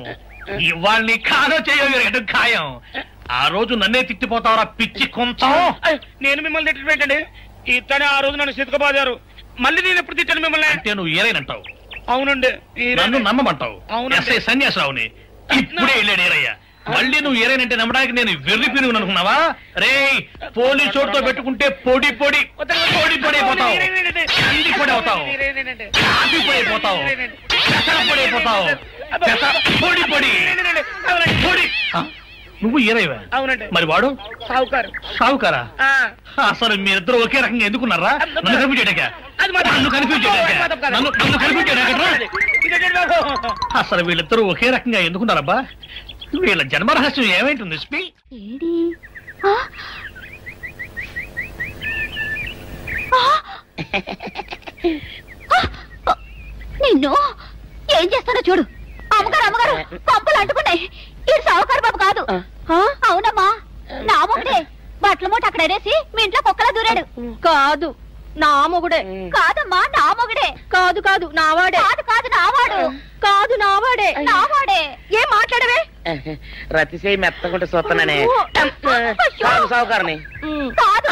ఇవాళ్ళని కాదో చేయడం ఖాయం. ఆ రోజు నన్నే తిట్టిపోతావరా పిచ్చి కొంచెం. నేను మిమ్మల్ని తిట్టండి. ఇతనే ఆ రోజు నన్ను సితకబాదారు. మళ్ళీ నేను ఎప్పుడు తిట్టాను మిమ్మల్ని? అంటే నువ్వు ఏరైనంటావు. అవునండి, నన్ను నమ్మమంటావు. ఎస్ఐ సన్యాసరావుని ఇప్పుడే వెళ్ళాడు ఏరయ్య. మళ్ళీ నువ్వు ఏరైనంటే నమ్మడానికి నేను వెర్రి పినుగు అనుకున్నావా? రే, పోలీసు చోటుతో పెట్టుకుంటే పొడి పొడి పొడి పొడి అయిపోతావు, అంది పొడి అవుతావు, కాఫీ పొడి అయిపోతావు, పొడి అయిపోతావు, పొడి పొడి పొడి. నువ్వు ఏరైవా? అవునండి. మరి వాడు సావుకారు. సావుకారా? అసలు మీరిద్దరు ఒకే రకంగా ఎందుకున్నారా? నన్ను కన్ఫ్యూజ్ చేయడాక, నన్ను కన్ఫ్యూజ్ చేయడాక, నన్ను కన్ఫ్యూజ్ చేయడాక. అసలు వీళ్ళిద్దరూ ఒకే రకంగా ఎందుకున్నారబ్బా? వీళ్ళ జన్మరహస్యం ఏమైంటుంది? నిన్ను ఏం చేస్తానో చూడు. అమ్మగారు అమ్మగారు, పంపలు అంటుకున్నాయి. ఇది సావుకారు బాబు కాదు. అవునమ్మా, నా మొగుడే. బట్టల మూట అక్కడ వేసి మీ ఇంట్లో కుక్కలా దూరాడు. కాదు, నా మొగుడే. కాదమ్మా, నా మొగుడే. కాదు కాదు, నావాడే. కాదు కాదు, నావాడు. కాదు, నావాడే. నావాడే. ఏం మాట్లాడవే? రతిసేయి మెత్తకుంటే చూస్తున్నానే సావుకారని. కాదు,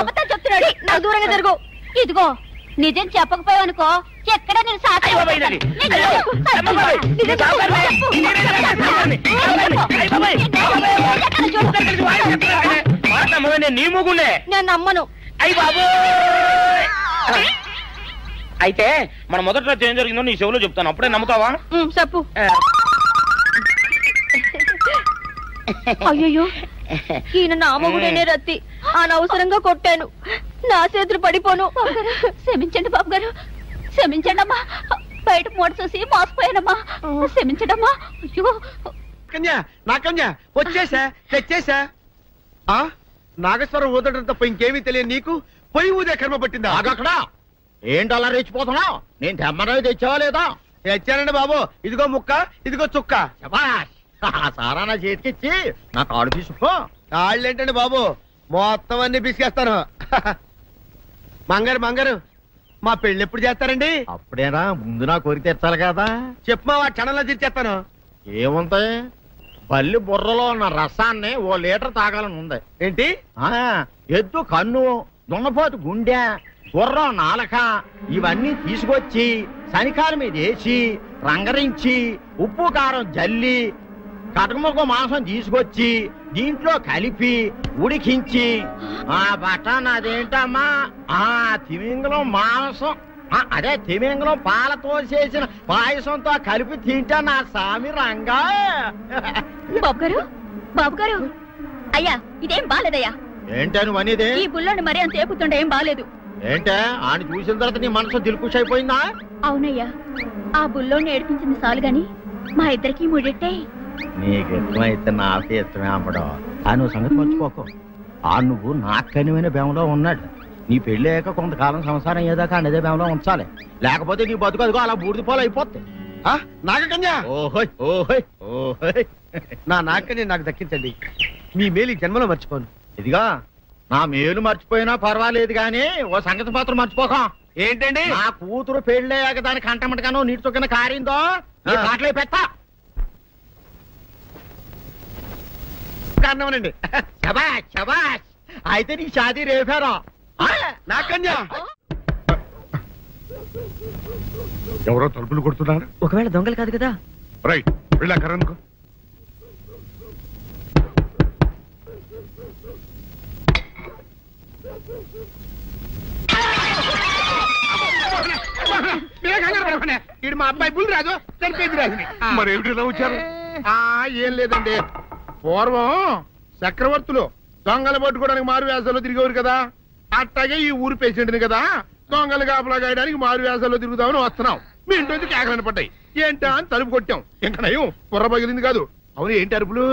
అబద్ధం చెప్తున్నాడు. నా దూరంగా జరుగు. ఇదిగో, నిజం చెప్పకపోయావనుకో ఎక్కడ నేను సాక్షి నీ మొగుండే. నేను నమ్మను. అయ్యి బాబు, అయితే మన మొదటి రోజు ఏం జరిగిందో నీ చెవులో చెప్తాను, అప్పుడే నమ్ముతావా? చెప్పు. అయ్యో, ఈయన నా మొగుడేనే రత్తి. అనవసరంగా కొట్టాను, నా చేతులు పడిపోను. క్షమించండి బాబు గారు, క్షమించండమ్మా, బయట మూట చూసి మోసపోయానమ్మా, క్షమించడమ్మా. అయ్యో కన్యా, నా కన్యా వచ్చేసా, తెచ్చేసా. నాగేశ్వరం ఊదటం తప్ప ఇంకేమీ తెలియదు నీకు. పొయ్యి ఊదే కర్మ పట్టిందా? అక్కడ ఏంటి అలా రెచ్చిపోతున్నావు? నేను తెమ్మనవి తెచ్చావా లేదా? తెచ్చానండి బాబు. ఇదిగో ముక్క, ఇదిగో చుక్క. సారా నా చేతికిచ్చి నా కాడు తీసుకో. కాళ్ళేంటండి బాబు, మొత్తం అన్ని బిసికేస్తాను. మంగారు మంగారు, మా పెళ్ళి ఎప్పుడు చేస్తారండి? అప్పుడేనా, ముందు నా కోరిక తెచ్చాలి కదా. చెప్పమా, క్షణంలో తీర్చేస్తాను. ఏముంటాయి, బల్లి బుర్రలో ఉన్న రసాన్ని 1 లీటర్ తాగాలని ఉంది. ఏంటి? ఎద్దు కన్ను, దున్నపోతు గుండె, గుర్రం నాలక ఇవన్నీ తీసుకొచ్చి శనికాల మీద వేసి రంగరించి ఉప్పు కారం జల్లి కటకముక్క మాంసం తీసుకొచ్చి దీంట్లో కలిపి ఉడికించి బటన్ అదేంటమ్మా తిమింగలం మాంసం, అదే తిమింగలం పాలతో చేసిన పాయసంతో కలిపి తింటా నా సామి రంగా. బాబు గారు, అయ్యా ఇదేం బాలేదయ్యా. ఏంటా నువ్వు అనేది? ఈ బుల్లోని మరీ అంత ఏపుతుండే ఏం బాలేదు. ఏంటే ఆయన చూసిన తర్వాత నీ మనసు దిల్కుష్ అయిపోయిందా? అవునయ్యా, ఆ బుల్లోని ఏడిపించింది చాలు గాని మా ఇద్దరికి ముడిట్టే. నీకు ఇష్టమైతే నాకే ఇష్టమే అమ్మడం. ఆ నువ్వు సంగతి మర్చిపోకు. ఆ నువ్వు నాకనివైన బేమలో ఉన్నాడు. నీ పెళ్లి అయ్యాక కొంతకాలం సంసారం ఏదాకా అదే బేమలో ఉంచాలి, లేకపోతే నీ బతుకు అదిగో అలా బూడిద పోలు అయిపోతాయి. నాగకన్యా, ఓహోయ్ ఓహోయ్ ఓహోయ్, నా నాగకన్య నాకు దక్కించండి. మీ మేలు ఈ జన్మలో మర్చిపోను. ఇదిగా నా మేలు మర్చిపోయినా పర్వాలేదు గాని ఓ సంగతి మాత్రం మర్చిపోకం. ఏంటండి? నా కూతురు పెళ్ళయ్యాక దానికి కంటమటగానో నీటి చొక్కన కారిందో కాట్లే పెట్టా కారణమనండి. శబాష్ శబాష్, అయితే నీ షాదీ రేపారా? నాగకన్యా, ఎవరో తలుపులు కొడుతున్నారు. ఒకవేళ దొంగలు కాదు కదా? రైట్, వెళ్ళాకరనుకో. ఇడు మా అబ్బాయి బుల్ రాజు, చనిపోయింది రాజుని. మరి ఏమిటి ఇలా వచ్చారు? ఏం లేదండి, పూర్వం చక్రవర్తులు దొంగలు పట్టుకోవడానికి మారు వేసాల్లో తిరిగేవారు కదా, అట్టాగే ఈ ఊరు పేషెంట్ని కదా దొంగలు కాపలా గాయడానికి మారు వేసాల్లో తిరుగుదామని వస్తున్నాం. మీ ఇంటి కేకలని పడ్డాయి. ఏంటా అని తలుపు కొట్టాం. ఇంకా నయం బుర్ర పగిలింది కాదు. అవును, ఏంటి అరుపులు?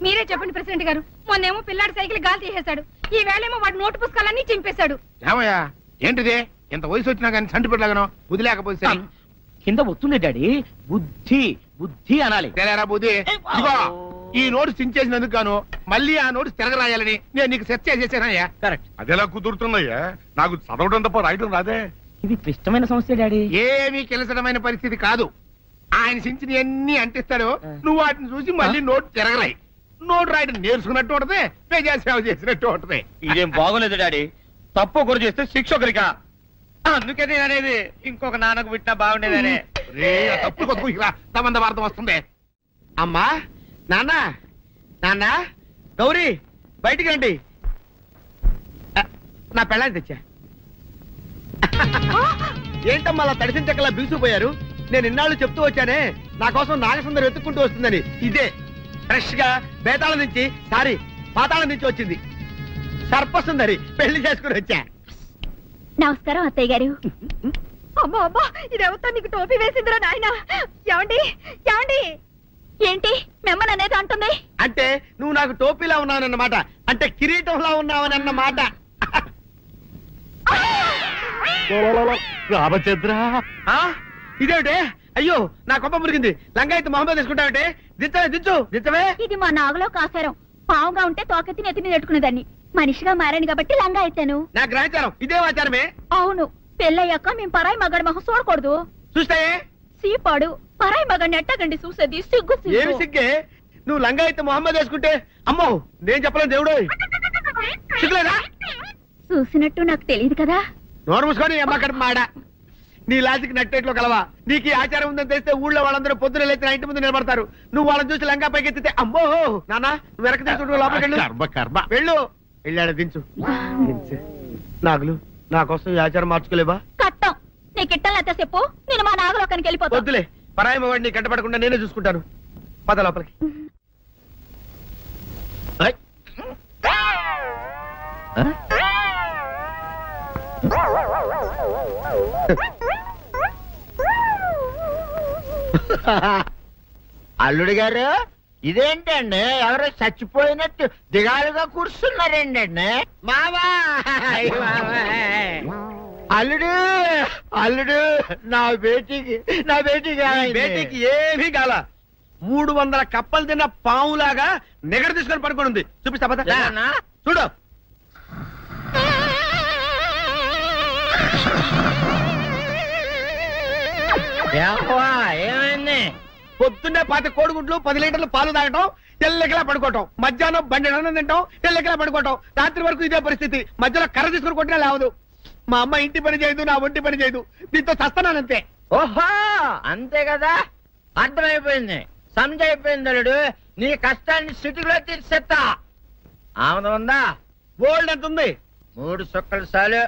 మీరే చెప్పండి ప్రెసిడెంట్ గారు. మొన్నేమో పిల్లాడి సైకిల్ గాలి తీసేశాడు, ఈ వేళేమో వాడి నోటు పుస్తకాలన్నీ చింపేశాడు. ఏమయ్యా, ఏంటిదే? ఇంత వయసు వచ్చినా కానీ సంటి పెట్టలాగనో బుద్ధి లేకపోతే కింద వస్తుంది డాడీ. బుద్ధి బుద్ధి అనాలి. తెలేరా బుద్ధి? ఇదిగో, ఈ నోటు చించేసినందుకు గాను మళ్ళీ ఆ నోటు తిరగరాయాలని నేను నీకు సెట్ చేసేసానయ్యా. కరెక్ట్. అదెలా కుదురుతున్నాయ్యా? నాకు చదవడం తప్ప రాయటం రాదే. ఇది క్లిష్టమైన సమస్య డాడీ. ఏమీ కిలసడమైన పరిస్థితి కాదు. ఆయన చించిన అన్ని అంటిస్తాడు, నువ్వు వాటిని చూసి మళ్ళీ నోటు తిరగరాయి. నోటు రాయడం నేర్చుకున్నట్టు ఉంటది, ప్రజాసేవ చేసినట్టు ఉంటది. ఇదేం బాగోలేదు డాడీ. తప్పు ఒకరు చేస్తే శిక్ష ఒకరికా? అందుకే నేను అనేది ఇంకొక నాన్నకు పుట్టినా బాగుండేదనే. తప్పు కొద్దు ఇలా సంబంధ వార్త వస్తుంది. అమ్మా, నాన్న, నాన్న, గౌరీ బయటికి రండి. నా పెళ్ళాన్ని తెచ్చా. ఏంటమ్మా అలా తడిసిన చెక్కలా బిగుసిపోయారు? నేను ఇన్నాళ్ళు చెప్తూ వచ్చానే నా కోసం నాగసుందరం వెతుక్కుంటూ వస్తుందని. ఇదే ఫ్రెష్ గా బేతాళం నుంచి, సారీ పాతాళం నుంచి వచ్చింది సర్పసుందరి. పెళ్లి చేసుకుని వచ్చా. నమస్కారం అత్తయ్య గారు. అమ్మా అమ్మా, ఇదేవతో నీకు టోపీ వేసిందిరా నాయన. ఏమండి ఏమండి? ఏంటి మిమ్మల్ని అనేది అంటుంది? అంటే నువ్వు నాకు టోపీలా ఉన్నావనన్నమాట, అంటే కిరీటంలా ఉన్నావని అన్నమాట. రామచంద్ర, ఇదేమిటే? అయ్యో, నా కొప్ప మురిగింది. లంగా అయితే మొహమ్మద్ తీసుకుంటావంటే? దించవే, దించు, దించవే. ఇది మా నాగులో కాసారం. పావుగా ఉంటే తోకెత్తి నెత్తి మీద పెట్టుకునేదాన్ని. మనిషిగా మారాను కాబట్టి లంగా అయితాను. నా గ్రహచారం ఇదే ఆచారమే. అవును, పెళ్ళయ్యాక మేము పరాయి మగాడి మొహం చూడకూడదు. చూస్తాయే సీపాడు పరాయి మగాడిని ఎట్టగండి చూసేది. సిగ్గు ఏమి సిగ్గే? నువ్వు లంగా అయితే మొహమ్మద్ వేసుకుంటే అమ్మో నేను చెప్పలేను దేవుడు. సిగ్గులేదా? చూసినట్టు నాకు తెలియదు కదా. నోరు మూసుకొని అమ్మక్కడ మాడ. నీ లాజిక్ నట్టేట్లో కలవా? నీకు ఈ ఆచారం ఉందని తెలిస్తే ఊళ్ళో వాళ్ళందరూ పొద్దున లేచి నా ఇంటి ముందు నిలబడతారు. నువ్వు వాళ్ళని చూసి లంగా పైకి ఎత్తితే అమ్మో నాన్న నువ్వు వెనక తీసుకుంటూ లోపలికి వెళ్ళు. వెళ్ళాడు, దించు, దించు. నాగులు, నా కోసం ఈ ఆచారం మార్చుకోలేవా? కట్టం నీకు ఇట్టలేతే చెప్పు, నేను మా నాగలోకానికి వెళ్ళిపోతా. వద్దులే, పరాయి వాడిని కంటపడకుండా నేనే చూసుకుంటాను. పద లోపలికి. అల్లుడు గారు ఇదేంటండి ఎవరో చచ్చిపోయినట్టు దిగాలుగా కూర్చున్నారేంటండి మావా అల్లుడు అల్లుడు నా బేటీకి ఏమీ కాల 300 కప్పలు తిన్న పావులాగా నిగడ తీసుకొని పడుకొని ఉంది. చూపిస్తా పద చూడు. ఏమైంది? పొద్దున్నే 10 కోడిగుడ్లు 10 లీటర్లు పాలు తాగటం, తెల్లకిలా పడుకోవటం, మధ్యాహ్నం బండి అన్నం తింటాం, తెల్లకిలా పడుకోవటం, రాత్రి వరకు ఇదే పరిస్థితి. మధ్యలో కర్ర తీసుకుని కొట్టినా లేవదు. మా అమ్మ ఇంటి పని చేయదు, నా ఒంటి పని చేయదు. దీంతో చస్తానంతే. ఓహో అంతే కదా, అర్థమైపోయింది, సమజైపోయింది. అల్లుడు నీ కష్టాన్ని సిటీలో తీర్చేస్తా. ఆమె ఉందా? గోల్డ్ ఎంత ఉంది? 3 సుక్కలు చాలు.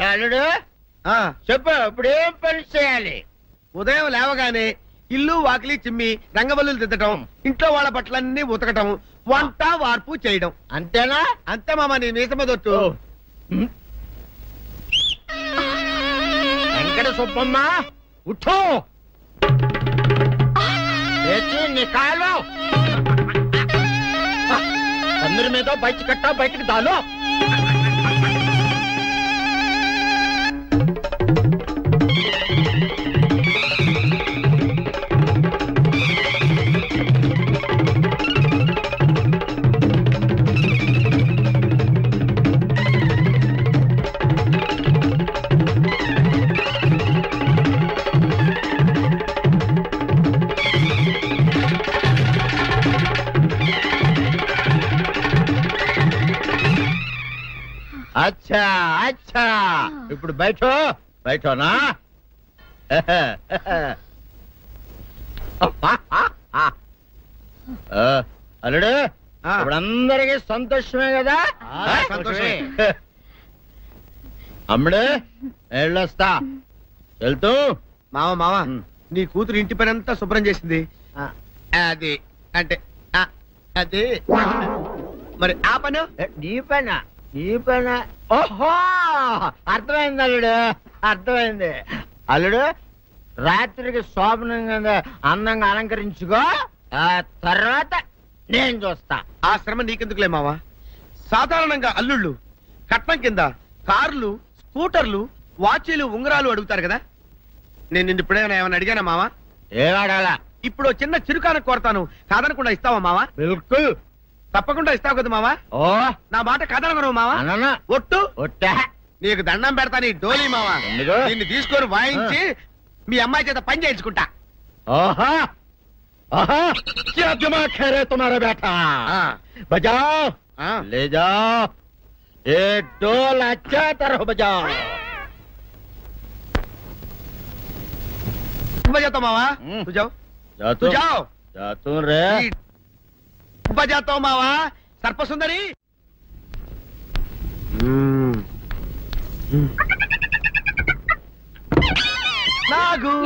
అల్లుడు చెప్పు, ఇప్పుడు ఏం పని చేయాలి? ఉదయం లేవగానే ఇల్లు వాకిలి చిమ్మి రంగవల్లులు దిద్దటం, ఇంట్లో వాళ్ళ బట్టలన్నీ ఉతకటం, వంట వార్పు చేయడం. అంతేనా? అంతే మామ, నీ మీసమదొట్టు. వెంకట సుబ్బమ్మ ఉఠో, నీ కాలు అందరి మీద బయట కట్టా, బయటకు దాలో. అచ్చా అచ్చా, ఇప్పుడు బయటనా? అల్లుడు ఇప్పుడు అందరికీ సంతోషమే కదా? సంతోషమే. అమ్ముడు వెళ్ళొస్తా. వెళ్తూ మావ నీ కూతురు ఇంటి పని అంతా శుభ్రం చేసింది. అది అంటే అది మరి ఆ పని నీ పని. ఓహో అర్థమైంది అల్లుడు, అర్థమైంది. అల్లుడు రాత్రికి శోభనంగా అందంగా అలంకరించుకో, ఆ తర్వాత నేను చూస్తా. ఆ శ్రమ నీకెందుకులే మావా. సాధారణంగా అల్లుళ్ళు కట్నం కింద కార్లు, స్కూటర్లు, వాచీలు, ఉంగరాలు అడుగుతారు కదా. నేను నిన్ను ఇప్పుడేమైనా ఏమైనా అడిగానా మావా? ఏవాడాలా? ఇప్పుడు చిన్న చిరుకాన కోరతాను, కాదనకుండా ఇస్తావా మావా? బిల్కుల్ తప్పకుండా ఇస్తావు కదా మావా. ఓ నా మాట కాదనగను మావా. ఒట్టు నీకు దండం పెడతా. నీ డోలీ మావా, దీన్ని తీసుకొని వాయించి మీ అమ్మాయి చేత పని చేయించుకుంటా. తుమారా బేటా బజాओ ले जाओ, ये डोल अच्छा तरह बजाओ. बजाता मावा, तू जाओ तू जाओ. जातू रे बजाता मावा. सर्पसुंदरी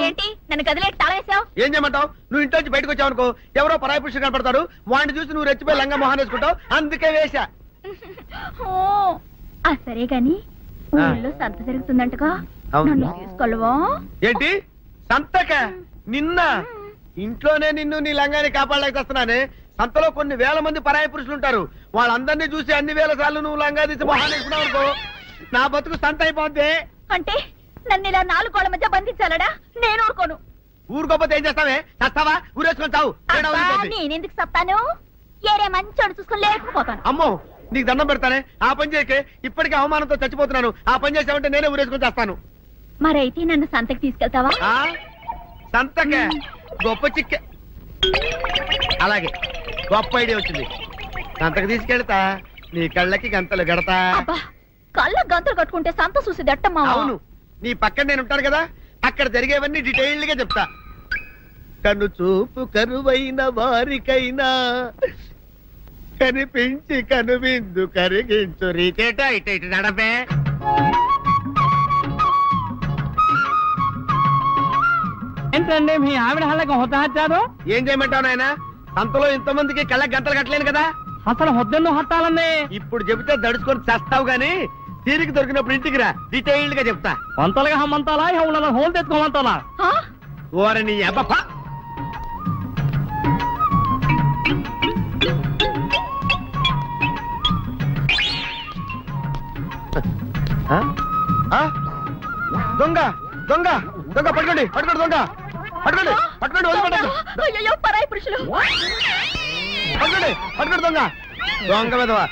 ఏంటి నన్ను గదిలో తాళేసావు? ఏం చేయమంటావు? నువ్వు ఇంట్లో నుంచి బయటకు వచ్చావు అనుకో, ఎవరో పరాయి పురుషులు కనపడతారు, వాడిని చూసి నువ్వు రెచ్చిపోయి లంగా మొహాన్ని వేసుకుంటావు, అందుకే వేశా. సరే గాని ఊళ్ళో సంత జరుగుతుందంటగా, నన్ను తీసుకెళ్ళవా? ఏంటి సంతక? నిన్న ఇంట్లోనే నిన్ను నీ లంగాన్ని కాపాడలేకొస్తున్నానే. సంతలో కొన్ని వేల మంది పరాయి పురుషులు ఉంటారు, వాళ్ళందరినీ చూసి అన్ని వేల సార్లు నువ్వు లంగా తీసి మొహాన్ని వేసుకున్నావు అనుకో, నా బతుకు సంత అయిపోద్ది. అంటే నన్ను ఇలా 4 గోళ్ల మధ్య బంధించాలడా? నేను ఊరుకోను. ఊరుకోపోతే ఏం చేస్తావే? చస్తావా? ఊరేసుకొని చావు. నేనెందుకు చెప్తాను? ఏరే మంచోడు చూసుకొని లేకపోతాను. అమ్మో నీకు దండం పెడతానే, ఆ పని చేయకే. ఇప్పటికే అవమానంతో చచ్చిపోతున్నాను, ఆ పని చేసావంటే నేనే ఊరేసుకొని చేస్తాను. మరైతే నన్ను సంతకి తీసుకెళ్తావా? సంతకే? గొప్ప చిక్కే. అలాగే గొప్ప ఐడియా వచ్చింది. సంతకు తీసుకెళ్తా, నీ కళ్ళకి గంతలు గడతా. కళ్ళ గంతలు కట్టుకుంటే సంత చూసి దట్టమ్మా. అవును, నీ పక్కన నేను ఉంటాను కదా, అక్కడ జరిగేవన్నీ డీటెయిల్ గా చెప్తా. కను చూపు కరువైన వారికైనా కనిపించి కనువిందు కరిగించు రీచేట. ఇట ఇటు నడపే. ఎంత ఏమిటండి మీ ఆవిడ హల్లకి హొత్తహత్యారు? ఏం చేయమంటావు నాయన? సంతలో ఇంతమందికి కళ్ళకి గంటలు కట్టలేను కదా. అసలు హొద్దెన్ను హత్తాలండి. ఇప్పుడు చెబితే దడుచుకొని చేస్తావు గాని తీరికి దొరికినప్పుడు ఇంటికి రా, డీటెయిల్డ్ గా చెప్తా. వంతలుగా హమ్మంతాలా ఇవ్వ హోల్ తెచ్చుకోమంటాలా? ఓర నీ అబ్బ. దొంగ దొంగ దొంగ పట్టుకోండి పట్టుకోండి దొంగ పట్టుకోండి పట్టుకోండి వదిలిపెట్టండి. అయ్యో పరాయి పురుషులు. పట్టుకోండి పట్టుకోండి దొంగ దొంగ విధవా.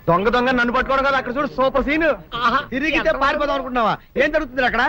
దొంగ దొంగ నన్ను పట్టుకోవడం కదా. అక్కడ చూడు సూపర్ సీన్. తిరిగితే పారిపోదాం అనుకుంటున్నావా? ఏం జరుగుతుంది అక్కడ?